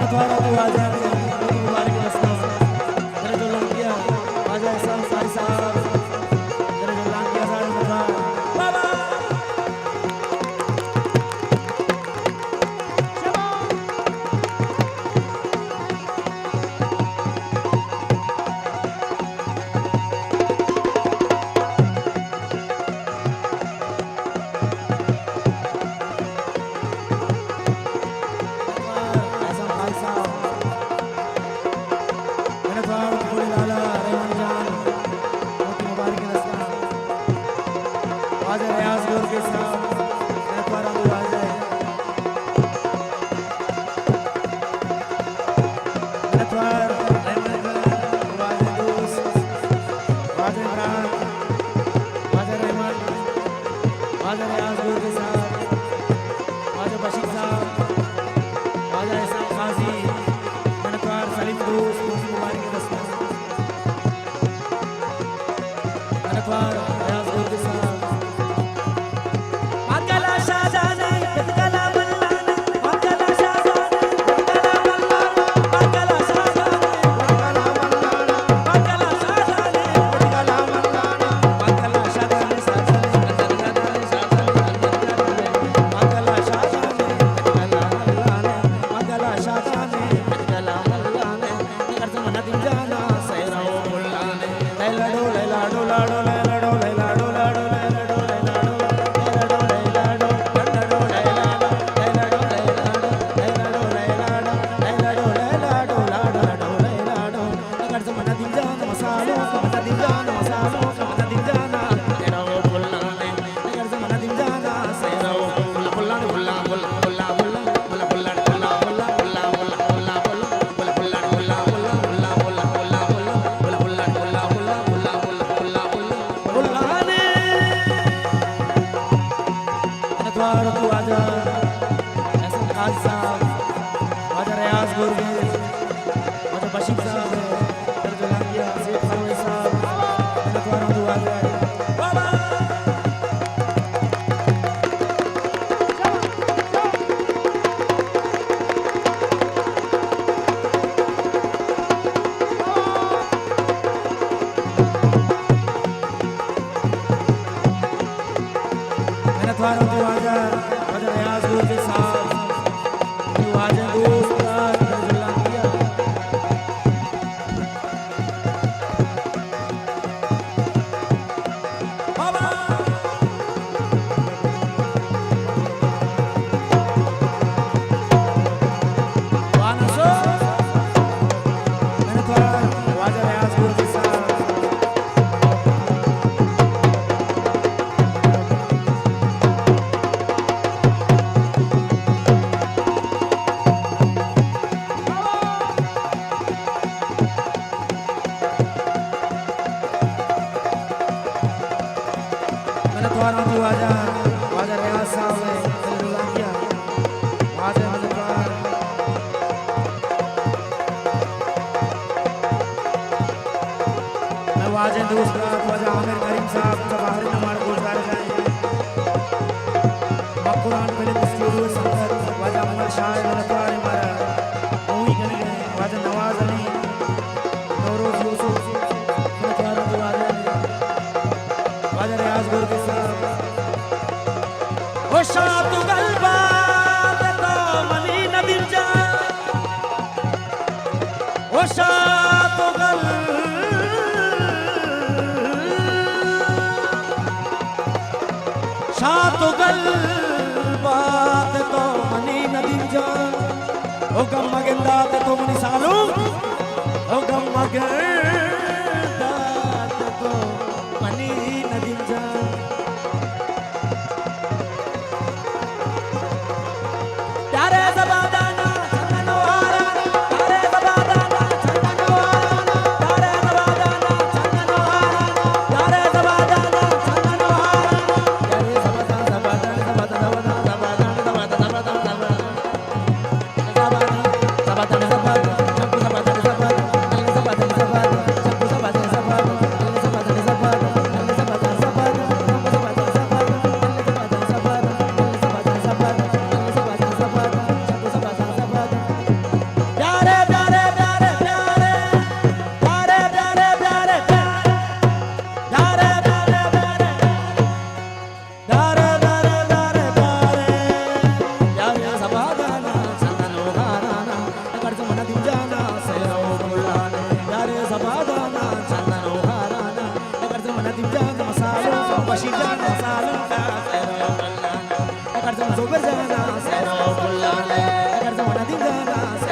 द्वारा तू आ जा मुबारक रस्ता तेरे जो लंकिया आ जाए सब सारी साहब तेरे जो लंकिया सारे मथा बाबा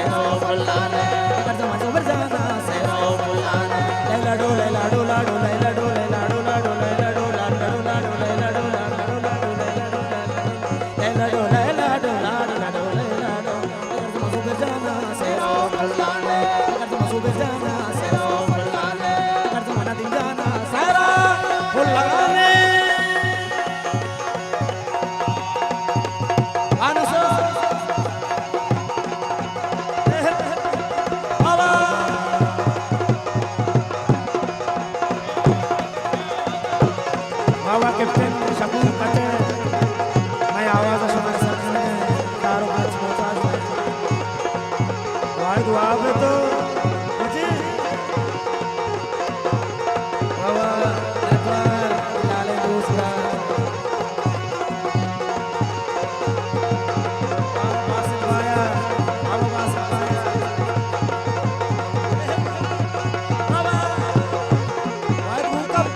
सेरो फुलाने कर जमा जबर जाना सेरो फुलाने लैला डो लैला डो लाडो लैला डो लैला डो लाडो लैला डो लाडो लाडो लैला डो लाडो लाडो लैला डो लैला डो लाडो लाडो लैला डो कर जमा जबर जाना सेरो फुलाने कर जमा जबर जाना सेरो फुलाने कर जमा ना दिन जाना सेरो फुलाने बाबा कैप्टन शकूर कटे मैं आवाज सुना सकते तारो आज मोहताज वाह दुआ में तो मुझे बाबा अकबर लाले दूसरा बासित भाया बाबा बासित भाया बाबा वाह भूकंप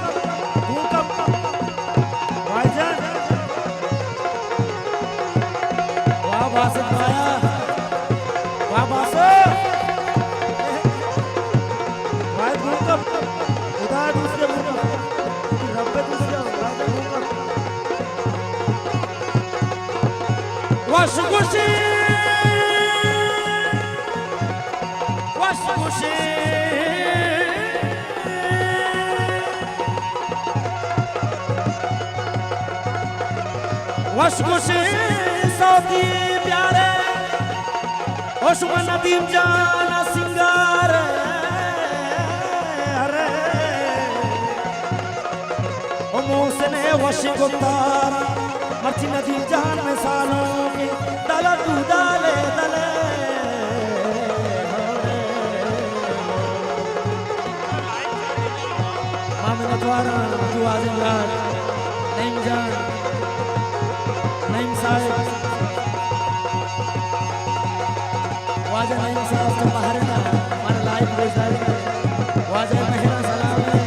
बासित आया वाह बासित वाह भूकंप खुदा दूसरे भूकंप रब पे दूसरे राजा भूकंप वशगुशी वशगुशी वशगुशी सौदी प्यारे ओशुमा नदीम जाना सिंगार अरे ओ मोहसिने वशी गुप्तार मर्ची नदीम जान में सालों के दला तू दाले दले मामिला द्वारा तू आज़िम लाल नईम जान नईम साहिब वाजा नईम साहब से बाहर ना हमारा लाइव गुजारी वाजा मेहरा सलाम है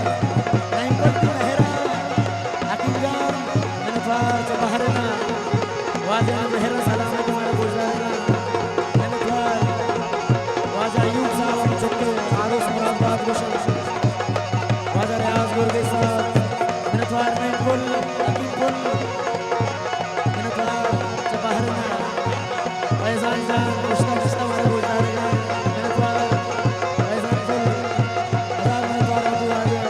नईम पत्ती मेहरा हकीम जान मैंने फार से बाहर ना वाजा मेहरा सलाम है हमारा गुजारी मैंने फार वाजा यूब साहब चुके आरोस मुरादाबाद गुशन वाजा रियाज गुर्गे साहब मैंने फार नईम पुल हकीम पुल मैंने फार से बाहर ना फैजान जान मुश्ता मुश्ता हमारा गुजारी मैंने फार फैजान पुल हजार मैंने फार तू आ गया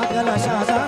Agala Shah